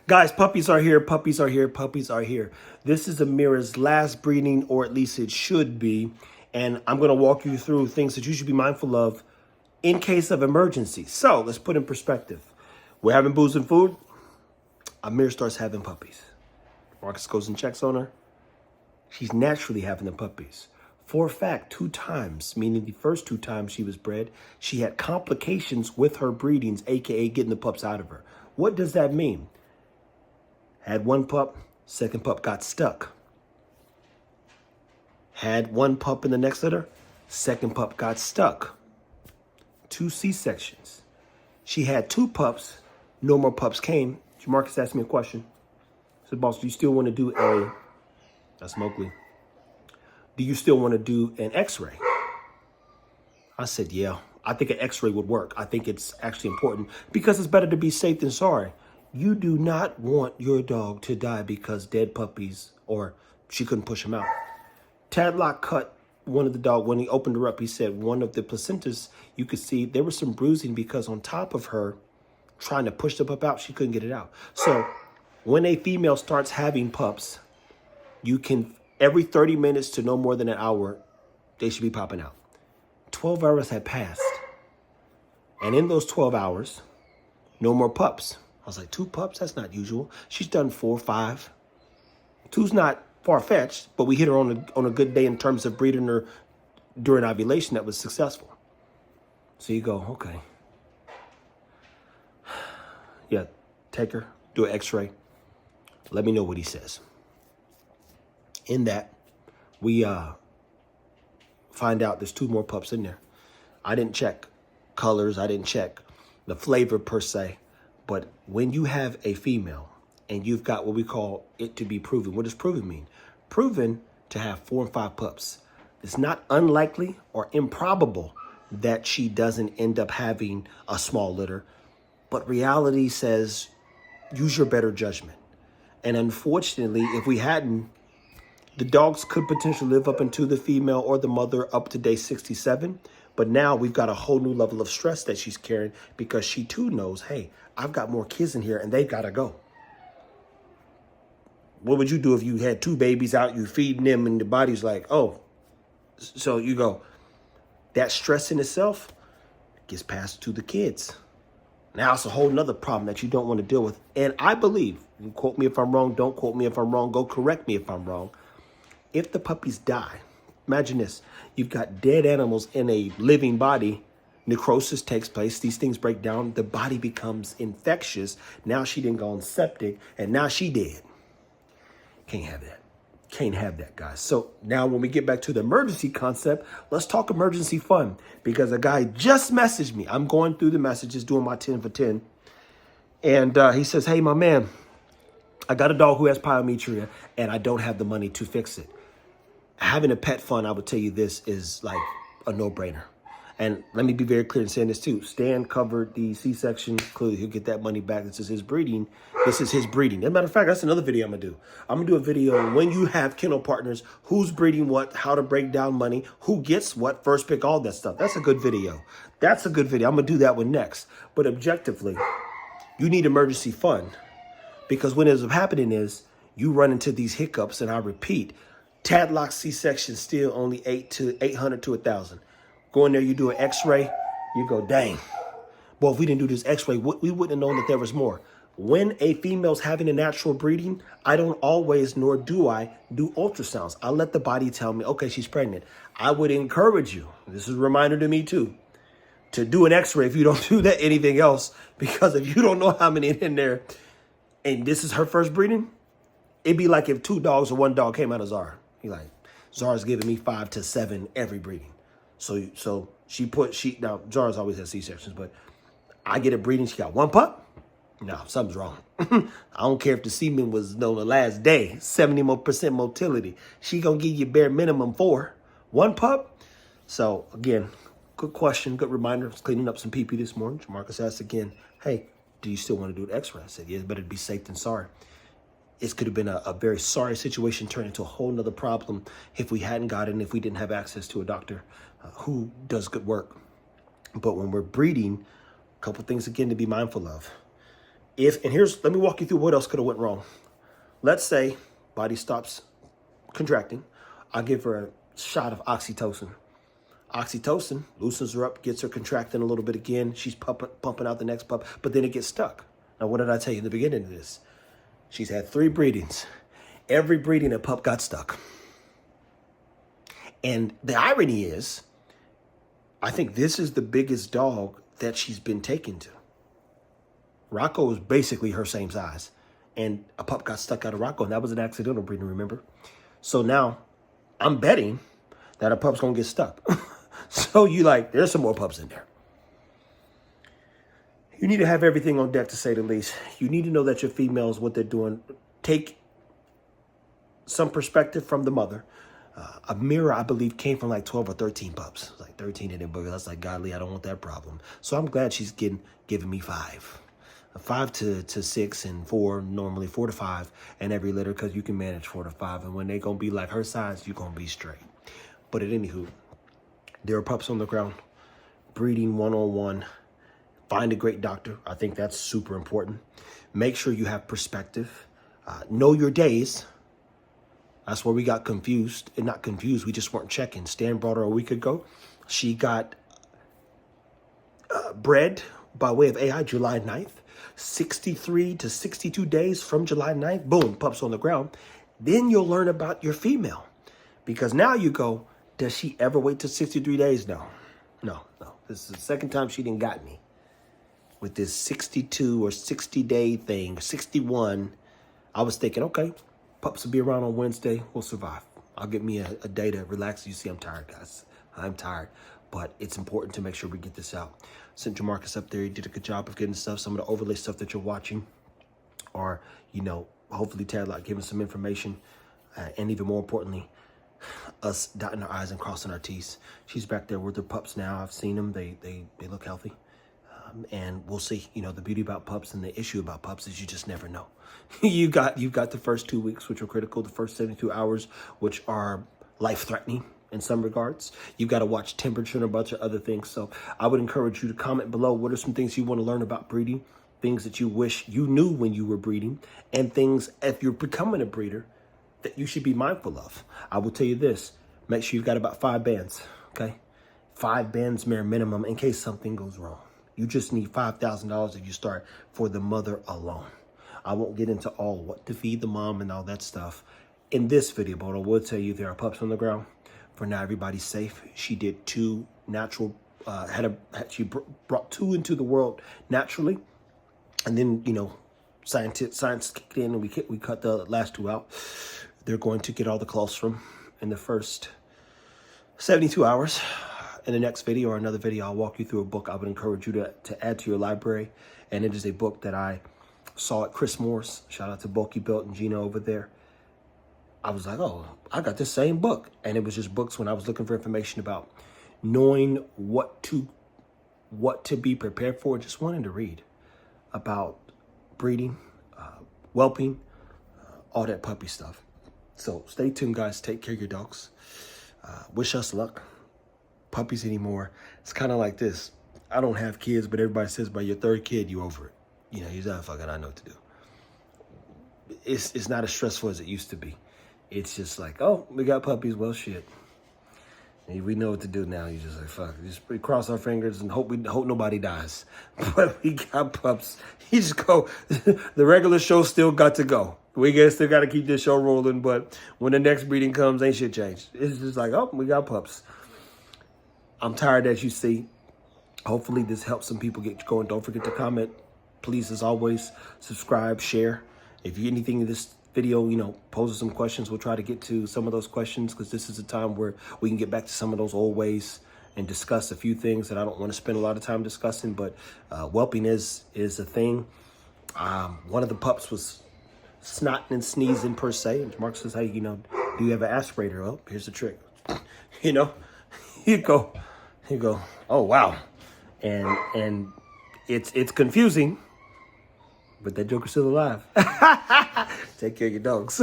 Guys, puppies are here. Puppies are here. Puppies are here. This is Amira's last breeding, or at least it should be. And I'm going to walk you through things that you should be mindful of in case of emergency. So let's put in perspective. We're having booze and food. Amira starts having puppies. Marcus goes and checks on her. She's naturally having the puppies. For a fact, 2 times, meaning the first 2 times she was bred, she had complications with her breedings, aka getting the pups out of her. What does that mean? Had 1 pup, second pup got stuck. Had 1 pup in the next litter, second pup got stuck. 2 C-sections. She had 2 pups, no more pups came. Marcus asked me a question. I said, boss, do you still want to do that's Mowgli. Do you still want to do an x-ray? I said, yeah, I think an x-ray would work. I think it's actually important because it's better to be safe than sorry. You do not want your dog to die because dead puppies or she couldn't push him out. Tadlock cut one of the dog. When he opened her up, he said one of the placentas, you could see there was some bruising because on top of her trying to push the pup out, she couldn't get it out. So when a female starts having pups, you can, every 30 minutes to no more than an hour, they should be popping out. 12 hours had passed. And in those 12 hours, no more pups. I was like, 2 pups? That's not usual. She's done 4 or 5. 2's not far-fetched, but we hit her on a good day in terms of breeding her during ovulation that was successful. So you go, okay. Yeah, take her, do an x-ray. Let me know what he says. In that, we find out there's 2 more pups in there. I didn't check colors. I didn't check the flavor per se. But when you have a female and you've got what we call it to be proven, what does proven mean? Proven to have 4 and 5 pups. It's not unlikely or improbable that she doesn't end up having a small litter. But reality says use your better judgment. And unfortunately, if we hadn't, the dogs could potentially live up into the female or the mother up to day 67. But now we've got a whole new level of stress that she's carrying because she too knows, hey, I've got more kids in here and they've got to go. What would you do if you had 2 babies out, you feeding them and the body's like, oh. So you go, that stress in itself gets passed to the kids. Now it's a whole nother problem that you don't want to deal with. And I believe, and quote me if I'm wrong, don't quote me if I'm wrong, go correct me if I'm wrong. If the puppies die, imagine this, you've got dead animals in a living body, necrosis takes place, these things break down, the body becomes infectious, now she didn't go on septic, and now she dead. Can't have that. Can't have that, guys. So now when we get back to the emergency concept, let's talk emergency fun, because a guy just messaged me. I'm going through the messages, doing my 10 for 10, and he says, hey, my man, I got a dog who has pyometria, and I don't have the money to fix it. Having a pet fund, I would tell you this is like a no-brainer. And let me be very clear in saying this too. Stan covered the C-section. Clearly, he'll get that money back. This is his breeding. This is his breeding. As a matter of fact, that's another video I'm going to do. I'm going to do a video when you have kennel partners, who's breeding what, how to break down money, who gets what, first pick, all that stuff. That's a good video. That's a good video. I'm going to do that one next. But objectively, you need emergency fund. Because what ends up happening is you run into these hiccups, and I repeat, Tadlock C-section still only 800 to 1,000. Go in there, you do an x-ray, you go, dang. Well, if we didn't do this x-ray, we wouldn't have known that there was more. When a female's having a natural breeding, I don't always, nor do I, do ultrasounds. I let the body tell me, okay, she's pregnant. I would encourage you, this is a reminder to me too, to do an x-ray if you don't do that anything else. Because if you don't know how many in there, and this is her first breeding, it'd be like if 2 dogs or 1 dog came out of Zara. You're like, Zara's giving me 5 to 7 every breeding. So now Zara's always had C-sections, but I get a breeding, she got 1 pup. No, something's wrong. I don't care if the semen was the last day, 70% motility. She gonna give you bare minimum 4. 1 pup. So again, good question, good reminder. I was cleaning up some pee-pee this morning. Marcus asked again, hey, do you still want to do an x-ray? I said, yeah, it's better to be safe than sorry. It could have been a very sorry situation, turned into a whole nother problem if we hadn't got it and if we didn't have access to a doctor who does good work. But when we're breeding, a couple things again to be mindful of. Let me walk you through what else could have went wrong. Let's say body stops contracting. I give her a shot of oxytocin. Oxytocin loosens her up, gets her contracting a little bit again. She's pumping out the next pup, but then it gets stuck. Now, what did I tell you in the beginning of this? She's had 3 breedings. Every breeding, a pup got stuck. And the irony is, I think this is the biggest dog that she's been taken to. Rocco is basically her same size. And a pup got stuck out of Rocco, and that was an accidental breeding, remember? So now, I'm betting that a pup's going to get stuck. So there's some more pups in there. You need to have everything on deck, to say the least. You need to know that your females, what they're doing. Take some perspective from the mother. Amira, I believe, came from like 12 or 13 pups. It was like 13 in it, but that's like, godly, I don't want that problem. So I'm glad she's giving me 5. 5 to 6 and 4, normally 4 to 5 in every litter, because you can manage 4 to 5. And when they're going to be like her size, you're going to be straight. But at anywho, there are pups on the ground, breeding one-on-one. Find a great doctor. I think that's super important. Make sure you have perspective. Know your days. That's where we got confused. And not confused, we just weren't checking. Stan brought her a week ago. She got bred by way of AI July 9th. 63 to 62 days from July 9th. Boom, pups on the ground. Then you'll learn about your female. Because now you go, does she ever wait till 63 days? No. This is the second time she didn't got me with this 62 or 60 day thing. 61. I was thinking, okay, pups will be around on Wednesday. We'll survive. I'll get me a day to relax. You see, I'm tired, guys. I'm tired. But it's important to make sure we get this out. Sent Jamarcus up there. He did a good job of getting stuff. Some of the overlay stuff that you're watching are, hopefully Tad giving some information. And even more importantly, us dotting our I's and crossing our T's. She's back there with her pups now. I've seen them. They look healthy. And we'll see. The beauty about pups and the issue about pups is you just never know. You've got the first 2 weeks, which are critical. The first 72 hours, which are life-threatening in some regards. You've got to watch temperature and a bunch of other things. So I would encourage you to comment below. What are some things you want to learn about breeding? Things that you wish you knew when you were breeding. And things, if you're becoming a breeder, that you should be mindful of. I will tell you this. Make sure you've got about 5 bands, okay? 5 bands mere minimum in case something goes wrong. You just need $5,000 if you start for the mother alone. I won't get into all what to feed the mom and all that stuff in this video, but I will tell you there are pups on the ground. For now, everybody's safe. She did 2 natural, she brought 2 into the world naturally. And then, science kicked in and we cut the last 2 out. They're going to get all the colostrum in the first 72 hours. In the next video or another video, I'll walk you through a book I would encourage you to add to your library. And it is a book that I saw at Chris Moore's. Shout out to Bulky Belt and Gina over there. I was like, oh, I got this same book. And it was just books when I was looking for information about knowing what to be prepared for. Just wanting to read about breeding, whelping, all that puppy stuff. So stay tuned, guys. Take care of your dogs. Wish us luck. Puppies anymore. It's kind of like this. I don't have kids, but everybody says by your 3rd kid, you over it. You're like, fucking, I know what to do. It's not as stressful as it used to be. It's just like, oh, we got puppies. Well, shit. And we know what to do now. You just like, fuck. Just cross our fingers and hope nobody dies. But we got pups. You just go. The regular show still got to go. Still got to keep this show rolling. But when the next breeding comes, ain't shit changed. It's just like, oh, we got pups. I'm tired, as you see. Hopefully this helps some people get going. Don't forget to comment. Please, as always, subscribe, share. If you anything in this video, poses some questions, we'll try to get to some of those questions, because this is a time where we can get back to some of those old ways and discuss a few things that I don't want to spend a lot of time discussing. But whelping is a thing. One of the pups was snotting and sneezing per se. And Mark says, hey, do you have an aspirator? Well, here's the trick. You go, oh, wow. And it's confusing, but that joker's still alive. Take care of your dogs.